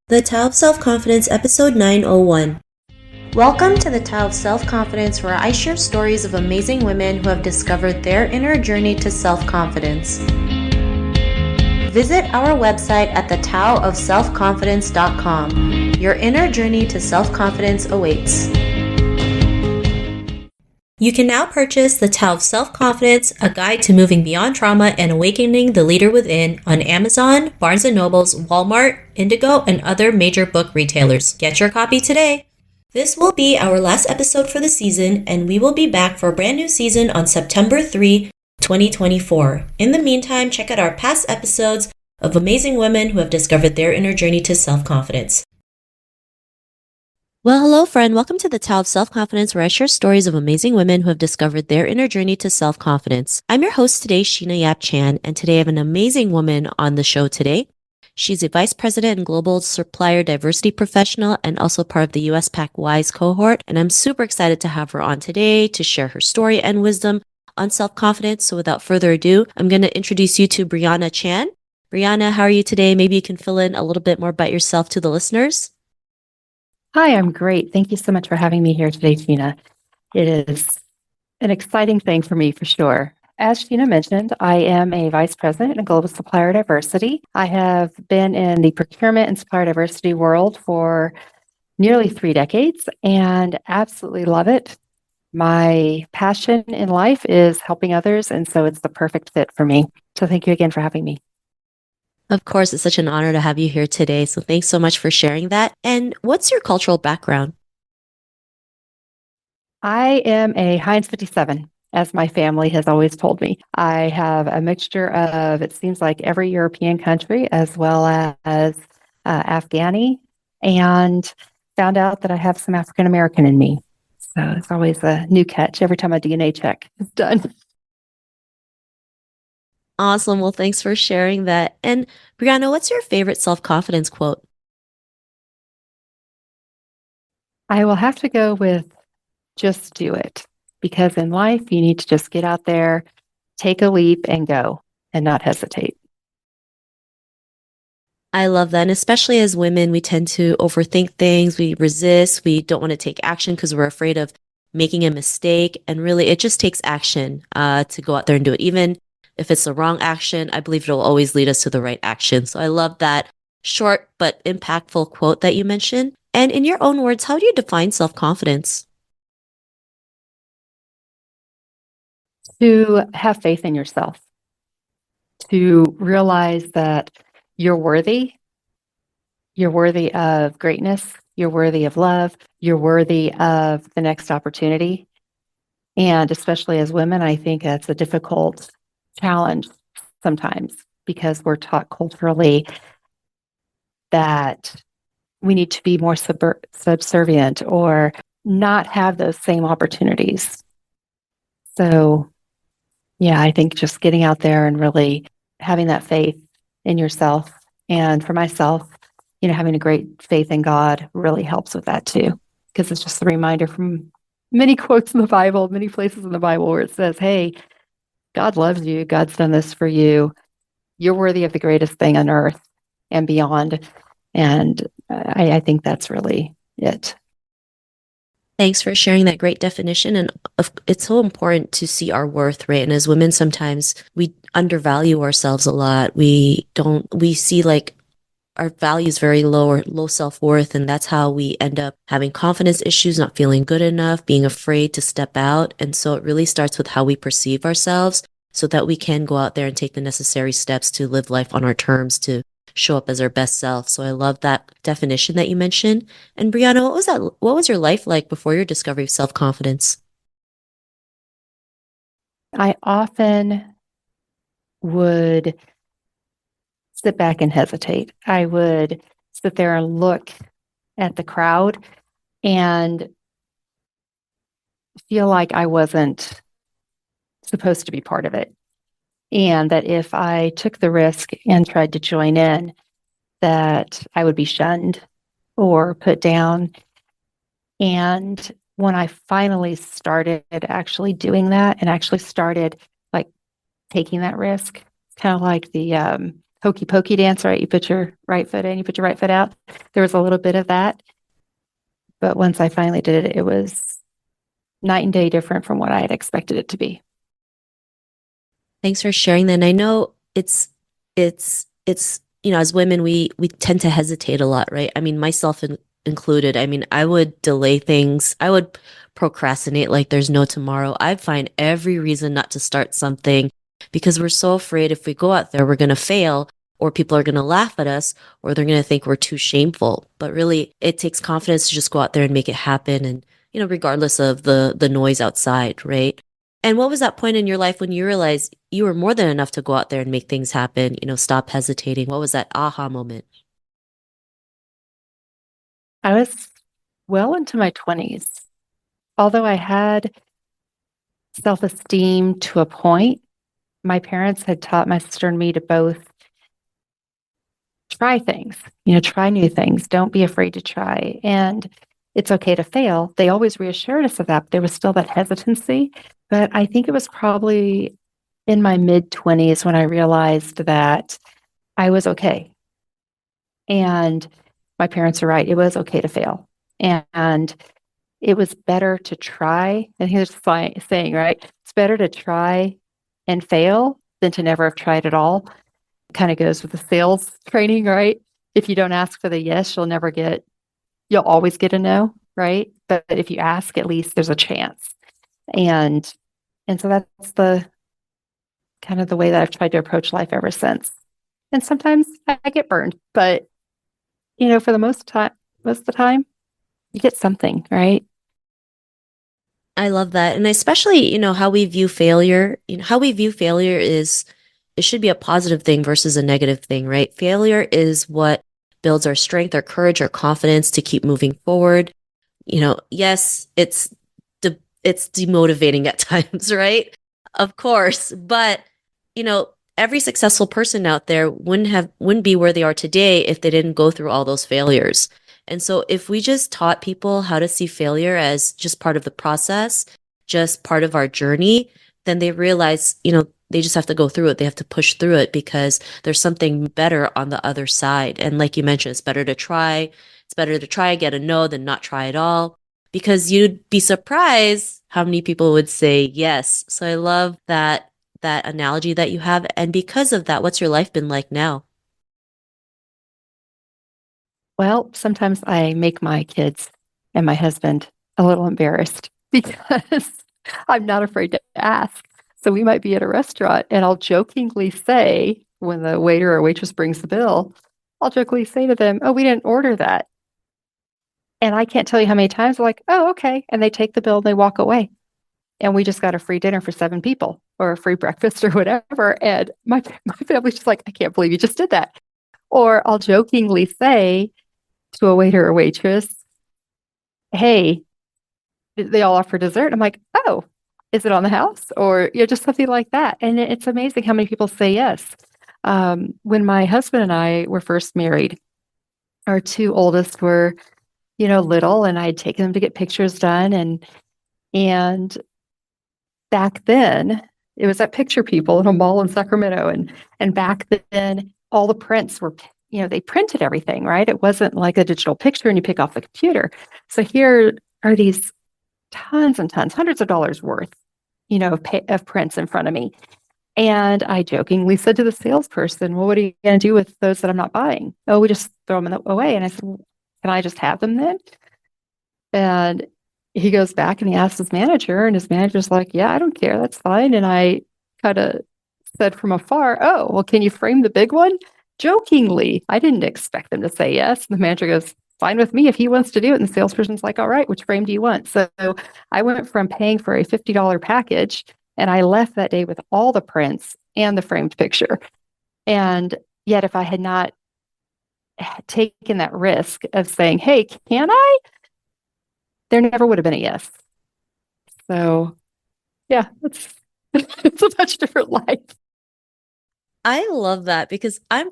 The Tao of Self-Confidence, Episode 901. Welcome to the Tao of Self-Confidence, where I share stories of amazing women who have discovered their inner journey to self-confidence. Visit our website at thetaoofselfconfidence.com. Your inner journey to self-confidence awaits. You can now purchase The Tao of Self-Confidence, a guide to moving beyond trauma and awakening the leader within on Amazon, Barnes & Noble's, Walmart, Indigo, and other major book retailers. Get your copy today. This will be our last episode for the season, and we will be back for a brand new season on September 3, 2024. In the meantime, check out our past episodes of amazing women who have discovered their inner journey to self-confidence. Well, hello, friend. Welcome to the Tao of Self-Confidence, where I share stories of amazing women who have discovered their inner journey to self-confidence. I'm your host today, Sheena Yap Chan, and today I have an amazing woman on the show today. She's a vice president and global supplier diversity professional and also part of the US Pac Wise cohort. And I'm super excited to have her on today to share her story and wisdom on self-confidence. So without further ado, I'm going to introduce you to Breana Chan. Breana, how are you today? Maybe you can fill in a little bit more about yourself to the listeners. Hi, I'm great. Thank you so much for having me here today, Sheena. It is an exciting thing for me, for sure. As Sheena mentioned, I am a vice president in global supplier diversity. I have been in the procurement and supplier diversity world for nearly 3 decades and absolutely love it. My passion in life is helping others, and so it's the perfect fit for me. So thank you again for having me. Of course, it's such an honor to have you here today. So thanks so much for sharing that. And what's your cultural background? I am a Heinz 57, as my family has always told me. I have a mixture of, it seems like, every European country, as well as Afghani, and found out that I have some African American in me. So it's always a new catch every time a DNA check is done. Awesome. Well, thanks for sharing that. And Breana, what's your favorite self-confidence quote? I will have to go with just do it, because in life, you need to just get out there, take a leap, and go, and not hesitate. I love that. And especially as women, we tend to overthink things. We resist. We don't want to take action because we're afraid of making a mistake. And really, it just takes action to go out there and do it. Even if it's the wrong action, I believe it'll always lead us to the right action. So I love that short but impactful quote that you mentioned. And in your own words, how do you define self-confidence? To have faith in yourself, to realize that you're worthy of greatness, you're worthy of love, you're worthy of the next opportunity. And especially as women, I think that's a difficult challenge sometimes, because we're taught culturally that we need to be more subservient or not have those same opportunities. So, yeah, I think just getting out there and really having that faith in yourself. And for myself, having a great faith in God really helps with that too, because it's just a reminder from many quotes in the Bible, many places in the Bible where it says, hey, God loves you. God's done this for you. You're worthy of the greatest thing on earth and beyond. And I think that's really it. Thanks for sharing that great definition. And it's so important to see our worth, right? And as women, sometimes we undervalue ourselves a lot. We see like our value is very low or low self-worth. And that's how we end up having confidence issues, not feeling good enough, being afraid to step out. And so it really starts with how we perceive ourselves so that we can go out there and take the necessary steps to live life on our terms, to show up as our best self. So I love that definition that you mentioned. And Breana, what was your life like before your discovery of self-confidence? I often would sit back and hesitate. I would sit there and look at the crowd and feel like I wasn't supposed to be part of it. And that if I took the risk and tried to join in, that I would be shunned or put down. And when I finally started actually doing that and actually started like taking that risk, kind of like the hokey pokey dance, right? You put your right foot in, you put your right foot out. There was a little bit of that. But once I finally did it, it was night and day different from what I had expected it to be. Thanks for sharing that. And I know as women, we tend to hesitate a lot, right? I mean, included. I mean, I would delay things. I would procrastinate like there's no tomorrow. I'd find every reason not to start something because we're so afraid if we go out there, we're going to fail or people are going to laugh at us or they're going to think we're too shameful. But really, it takes confidence to just go out there and make it happen and, regardless of the noise outside, right? And what was that point in your life when you realized you were more than enough to go out there and make things happen, stop hesitating? What was that aha moment? I was well into my 20s. Although I had self esteem to a point, my parents had taught my sister and me to both try things, try new things. Don't be afraid to try. And it's okay to fail. They always reassured us of that, but there was still that hesitancy. But I think it was probably in my mid 20s when I realized that I was okay. And my parents are right. It was okay to fail. And it was better to try. And here's the saying, right? It's better to try and fail than to never have tried at all. Kind of goes with the sales training, right? If you don't ask for the yes, you'll always get a no, right? But if you ask, at least there's a chance. And and so that's the kind of the way that I've tried to approach life ever since. And sometimes I get burned, but for the most of the time, you get something, right? I love that. And especially, how we view failure. How we view failure is it should be a positive thing versus a negative thing, right? Failure is what builds our strength, our courage, our confidence to keep moving forward. Yes, it's demotivating at times, right? Of course, but every successful person out there wouldn't be where they are today if they didn't go through all those failures. And so if we just taught people how to see failure as just part of the process, just part of our journey, then they realize, they just have to go through it. They have to push through it because there's something better on the other side. And like you mentioned, it's better to try. It's better to try, get a no than not try at all because you'd be surprised how many people would say yes. So I love that analogy that you have. And because of that, what's your life been like now? Well, sometimes I make my kids and my husband a little embarrassed because I'm not afraid to ask. So we might be at a restaurant and I'll jokingly say, when the waiter or waitress brings the bill, I'll jokingly say to them, "Oh, we didn't order that." And I can't tell you how many times they're like, "Oh, okay." And they take the bill and they walk away. And we just got a free dinner for 7 people or a free breakfast or whatever. And my family's just like, "I can't believe you just did that." Or I'll jokingly say to a waiter or waitress, "Hey, they all offer dessert." I'm like, "Oh, is it on the house?" Or, just something like that. And it's amazing how many people say yes. When my husband and I were first married, our two oldest were, little, and I'd taken them to get pictures done. And back then, it was at Picture People in a mall in Sacramento. And back then, all the prints were, they printed everything, right? It wasn't like a digital picture and you pick off the computer. So here are these tons and tons, hundreds of dollars worth, of prints in front of me. And I jokingly said to the salesperson, "Well, what are you going to do with those that I'm not buying?" "Oh, we just throw them away." And I said, "Well, can I just have them then?" And he goes back and he asks his manager, and his manager's like, "Yeah, I don't care. That's fine." And I kind of said from afar, "Oh, well, can you frame the big one?" Jokingly. I didn't expect them to say yes. And the manager goes, "Fine with me if he wants to do it." And the salesperson's like, "All right, which frame do you want?" So I went from paying for a $50 package and I left that day with all the prints and the framed picture. And yet, if I had not taken that risk of saying, "Hey, can I?" there never would have been a yes. So yeah, it's a much different life. I love that because I'm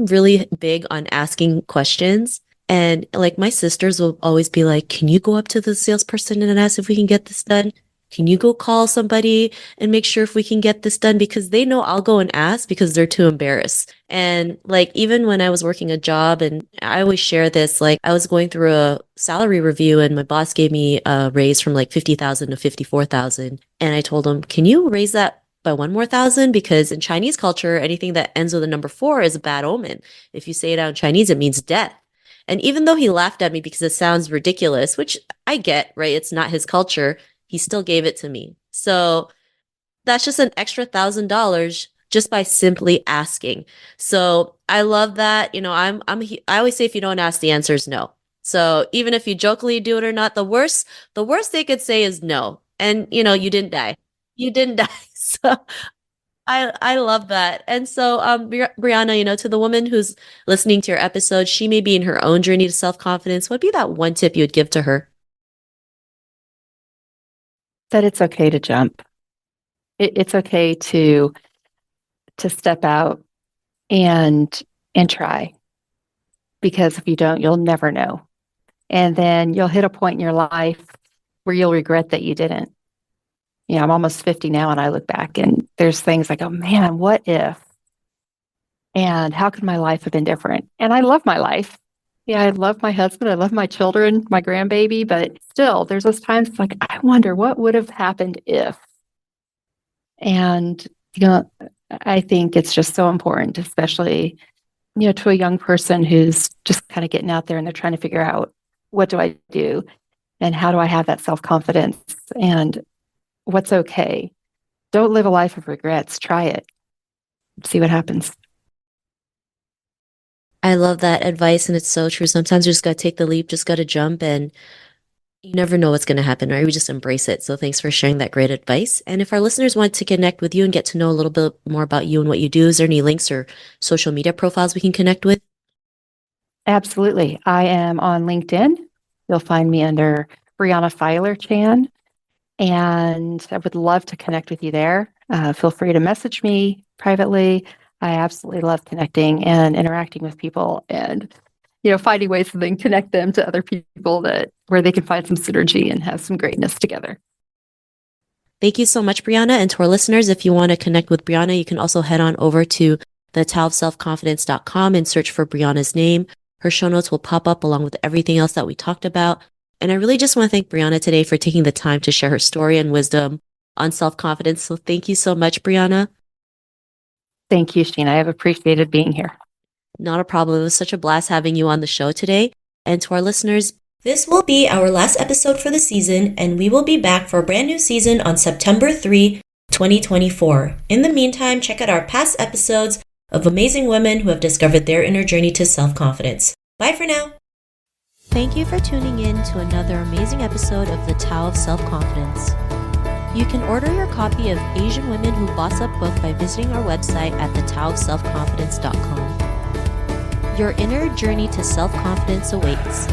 really big on asking questions. And like my sisters will always be like, "Can you go up to the salesperson and ask if we can get this done?" can you go call somebody and make sure if we can get this done? Because they know I'll go and ask because they're too embarrassed. And like, even when I was working a job, and I always share this, like, I was going through a salary review and my boss gave me a raise from like 50,000 to 54,000. And I told him, can you raise that by one more thousand? Because in Chinese culture, anything that ends with a number four is a bad omen. If you say it out in Chinese, it means death. And even though he laughed at me because it sounds ridiculous, which I get, right? It's not his culture, he still gave it to me. So that's just an extra $1,000 just by simply asking. So I love that. I always say if you don't ask, the answer is no. So even if you jokingly do it or not, the worst they could say is no. And you didn't die. You didn't die. So I love that. And so Brianna, to the woman who's listening to your episode, she may be in her own journey to self-confidence. What'd be that one tip you would give to her? That it's okay to jump. It's okay to step out and try, because if you don't, you'll never know. And then you'll hit a point in your life where you'll regret that you didn't. I'm almost 50 now and I look back and there's things like, oh man, what if? And how could my life have been different? And I love my life. Yeah, I love my husband. I love my children, my grandbaby, but still, there's those times like, I wonder what would have happened if. And, I think it's just so important, especially, to a young person who's just kind of getting out there and they're trying to figure out, what do I do? And how do I have that self confidence? And what's okay? Don't live a life of regrets. Try it, see what happens. I love that advice, and it's so true. Sometimes you just got to take the leap, just got to jump, and you never know what's going to happen, right? We just embrace it. So thanks for sharing that great advice. And if our listeners want to connect with you and get to know a little bit more about you and what you do, is there any links or social media profiles we can connect with? Absolutely. I am on LinkedIn. You'll find me under Breana Filer Chan, and I would love to connect with you there. Feel free to message me privately. I absolutely love connecting and interacting with people, and finding ways to then connect them to other people that where they can find some synergy and have some greatness together. Thank you so much, Brianna. And to our listeners, if you want to connect with Brianna, you can also head on over to the taoofselfconfidence.com and search for Brianna's name. Her show notes will pop up along with everything else that we talked about. And I really just want to thank Brianna today for taking the time to share her story and wisdom on self-confidence. So thank you so much, Brianna. Thank you, Sheena. I have appreciated being here. Not a problem. It was such a blast having you on the show today. And to our listeners, this will be our last episode for the season, and we will be back for a brand new season on September 3, 2024. In the meantime, check out our past episodes of amazing women who have discovered their inner journey to self-confidence. Bye for now. Thank you for tuning in to another amazing episode of The Tao of Self-Confidence. You can order your copy of Asian Women Who Boss Up book by visiting our website at thetaoofselfconfidence.com. Your inner journey to self-confidence awaits.